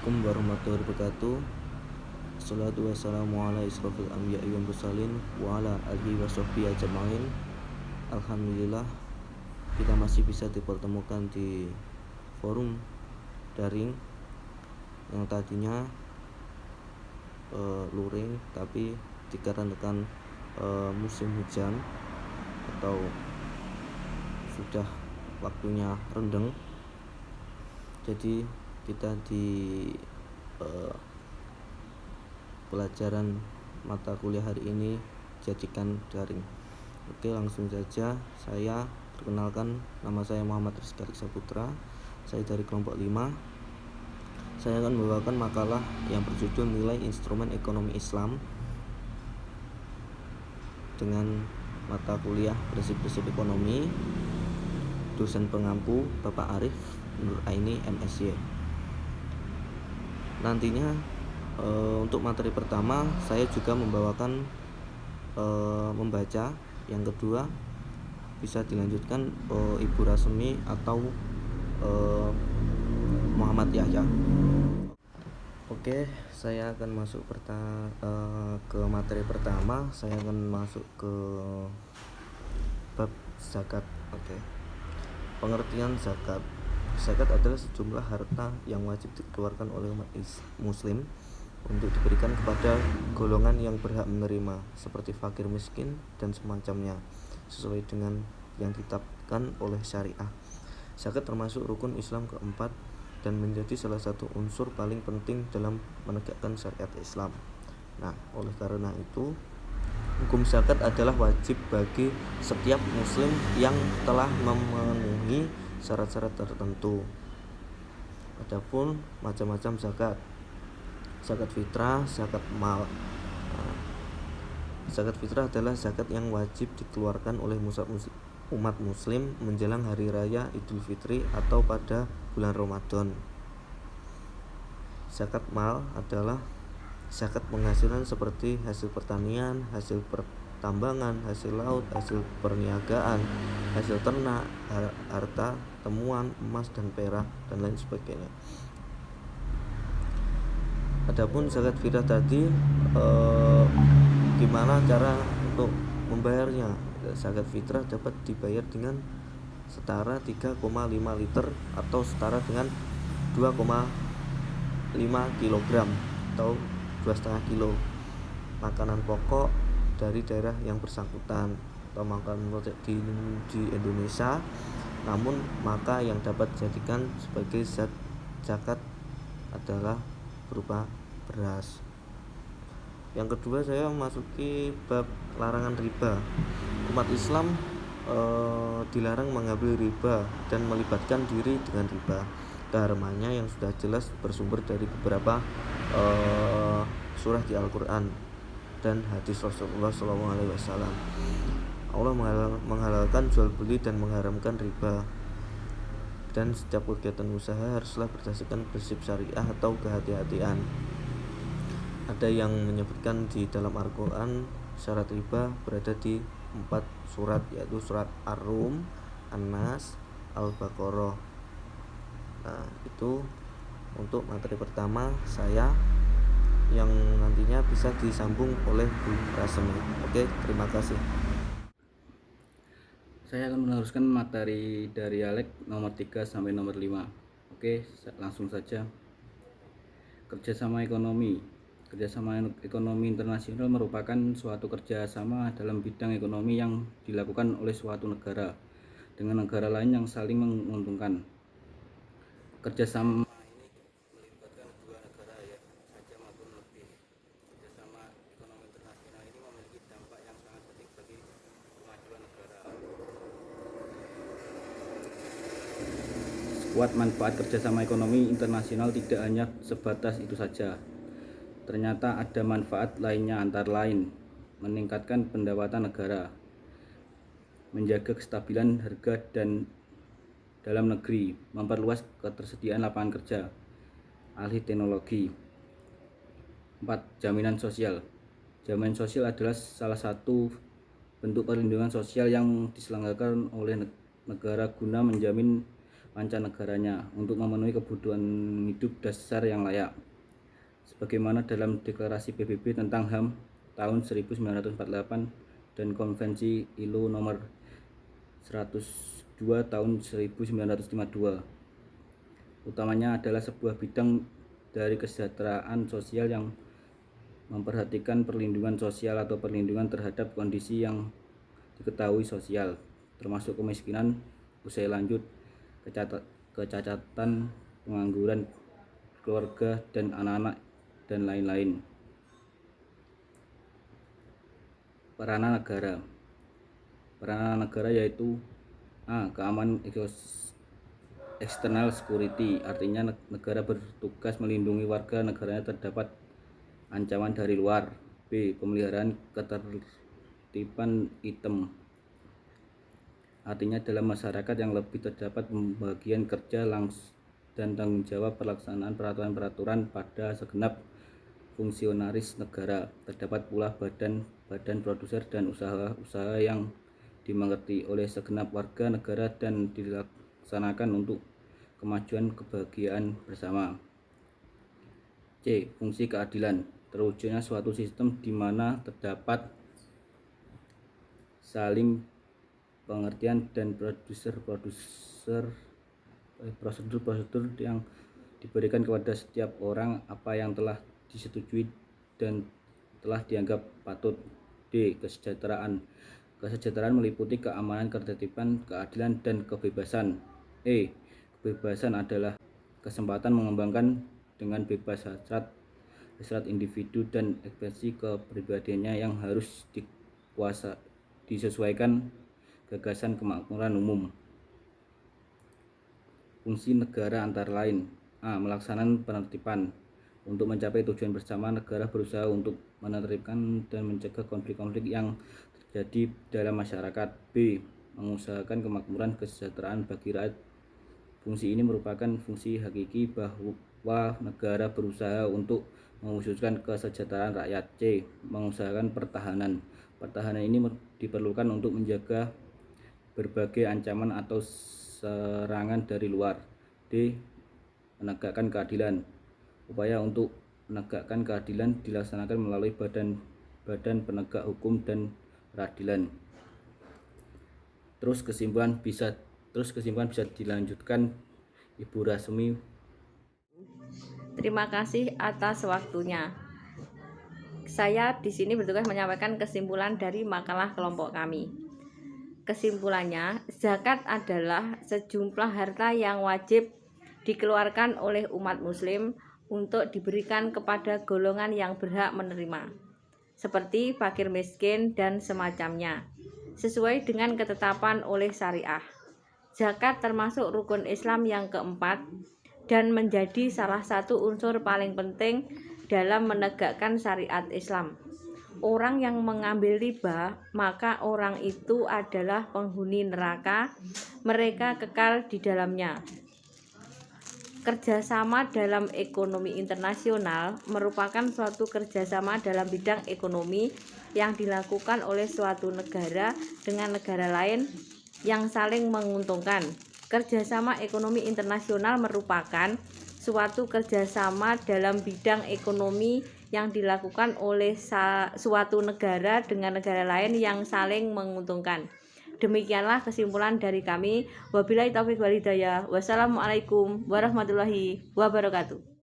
Assalamualaikum warahmatullahi wabarakatuh. Assalatu wassalamu ala israfil anbiya'i wal mursalin wa ala alihi wa sahbihi ajma'in. Alhamdulillah kita masih bisa dipertemukan di forum daring yang tadinya luring, tapi dikarenakan musim hujan atau sudah waktunya rendeng, jadi kita di pelajaran mata kuliah hari ini jadikan daring. Oke, langsung saja saya perkenalkan, nama saya Muhammad Rizky Saputra. Saya dari kelompok 5. Saya akan membawakan makalah yang berjudul Nilai Instrumen Ekonomi Islam dengan mata kuliah prinsip-prinsip ekonomi, dosen pengampu Bapak Arif Nur Aini MSy. Nantinya untuk materi pertama saya juga membawakan membaca, yang kedua bisa dilanjutkan Ibu Rasmi atau Muhammad Yahya. Oke, saya akan masuk ke materi pertama. Saya akan masuk ke bab zakat. Oke. Pengertian zakat. Zakat adalah sejumlah harta yang wajib dikeluarkan oleh umat muslim untuk diberikan kepada golongan yang berhak menerima, seperti fakir, miskin, dan semacamnya, sesuai dengan yang ditetapkan oleh syariah. Zakat termasuk rukun Islam keempat dan menjadi salah satu unsur paling penting dalam menegakkan syariat Islam. Nah, oleh karena itu, hukum zakat adalah wajib bagi setiap muslim yang telah memenuhi syarat-syarat tertentu. Adapun macam-macam zakat. Zakat fitrah, zakat mal. Zakat fitrah adalah zakat yang wajib dikeluarkan oleh umat muslim menjelang hari raya Idul Fitri atau pada bulan Ramadan. Zakat mal adalah zakat penghasilan seperti hasil pertanian, hasil pertambangan, hasil laut, hasil perniagaan, hasil ternak, harta temuan, emas dan perak, dan lain sebagainya. Adapun zakat fitrah tadi, gimana cara untuk membayarnya? Zakat fitrah dapat dibayar dengan setara 3,5 liter atau setara dengan 2,5 kg atau 2,5 kilo makanan pokok dari daerah yang bersangkutan atau makanan pokok di Indonesia, namun maka yang dapat dijadikan sebagai zakat adalah berupa beras. Yang kedua, saya memasuki bab larangan riba. Umat Islam dilarang mengambil riba dan melibatkan diri dengan riba. Keharumannya yang sudah jelas bersumber dari beberapa surah di Al-Quran dan hadis Rasulullah SAW. Allah menghalalkan jual beli dan mengharamkan riba, dan setiap kegiatan usaha haruslah berdasarkan prinsip syariah atau kehati-hatian. Ada yang menyebutkan di dalam Al-Quran syarat riba berada di 4 surat, yaitu surat Ar-Rum, An-Nas, Al-Baqarah. Nah, itu untuk materi pertama saya, yang nantinya bisa disambung oleh Bu Rasmi. Oke, terima kasih. Saya akan meneruskan materi dari Alek nomor 3 sampai nomor 5. Oke, langsung saja. Kerjasama ekonomi. Kerjasama ekonomi internasional merupakan suatu kerjasama dalam bidang ekonomi yang dilakukan oleh suatu negara dengan negara lain yang saling menguntungkan. Kerjasama ini melibatkan dua negara saja maupun lebih. Kerjasama ekonomi internasional ini memiliki dampak yang sangat penting bagi kemajuan negara. Kuat manfaat kerjasama ekonomi internasional tidak hanya sebatas itu saja. Ternyata ada manfaat lainnya, antara lain meningkatkan pendapatan negara, menjaga kestabilan harga dan dalam negeri, memperluas ketersediaan lapangan kerja, alih teknologi. 4. Jaminan sosial. Jaminan sosial adalah salah satu bentuk perlindungan sosial yang diselenggarakan oleh negara guna menjamin mancanegaranya untuk memenuhi kebutuhan hidup dasar yang layak. Sebagaimana dalam Deklarasi PBB tentang HAM tahun 1948 dan Konvensi ILO nomor 102 tahun 1952. Utamanya adalah sebuah bidang dari kesejahteraan sosial yang memperhatikan perlindungan sosial atau perlindungan terhadap kondisi yang diketahui sosial, termasuk kemiskinan, usia lanjut, kecacatan, pengangguran keluarga dan anak-anak, dan lain-lain. Peranan negara yaitu keamanan external security, artinya negara bertugas melindungi warga negaranya terdapat ancaman dari luar. B. Pemeliharaan ketertiban item, artinya dalam masyarakat yang lebih terdapat pembagian kerja dan tanggung jawab pelaksanaan peraturan-peraturan pada segenap fungsionaris negara. Terdapat pula badan produser dan usaha-usaha yang dimengerti oleh segenap warga negara dan dilaksanakan untuk kemajuan kebahagiaan bersama. C. Fungsi keadilan, terwujudnya suatu sistem di mana terdapat saling pengertian dan prosedur yang diberikan kepada setiap orang apa yang telah disetujui dan telah dianggap patut. D. Kesejahteraan meliputi keamanan, ketertiban, keadilan, dan kebebasan. E. Kebebasan adalah kesempatan mengembangkan dengan bebas hasrat individu dan ekspresi kepribadiannya yang harus disesuaikan gagasan kemakmuran umum. Fungsi negara antara lain: melaksanakan penertiban. Untuk mencapai tujuan bersama, negara berusaha untuk menertibkan dan mencegah konflik-konflik yang terjadi dalam masyarakat. B. Mengusahakan kemakmuran kesejahteraan bagi rakyat. Fungsi ini merupakan fungsi hakiki bahwa negara berusaha untuk mewujudkan kesejahteraan rakyat. C. Mengusahakan pertahanan. Pertahanan ini diperlukan untuk menjaga berbagai ancaman atau serangan dari luar. D. Menegakkan keadilan. Upaya untuk menegakkan keadilan dilaksanakan melalui badan penegak hukum dan peradilan. Terus kesimpulan bisa dilanjutkan Ibu Rasmi. Terima kasih atas waktunya. Saya di sini bertugas menyampaikan kesimpulan dari makalah kelompok kami. Kesimpulannya, zakat adalah sejumlah harta yang wajib dikeluarkan oleh umat muslim untuk diberikan kepada golongan yang berhak menerima, seperti fakir miskin dan semacamnya, sesuai dengan ketetapan oleh syariah. Zakat termasuk rukun Islam yang keempat dan menjadi salah satu unsur paling penting dalam menegakkan syariat Islam. Orang yang mengambil riba, maka orang itu adalah penghuni neraka, mereka kekal di dalamnya. Kerjasama dalam ekonomi internasional merupakan suatu kerjasama dalam bidang ekonomi yang dilakukan oleh suatu negara dengan negara lain yang saling menguntungkan. Kerjasama ekonomi internasional merupakan suatu kerjasama dalam bidang ekonomi yang dilakukan oleh suatu negara dengan negara lain yang saling menguntungkan. Demikianlah kesimpulan dari kami. Wabillahi taufiq wal hidayah. Wassalamualaikum warahmatullahi wabarakatuh.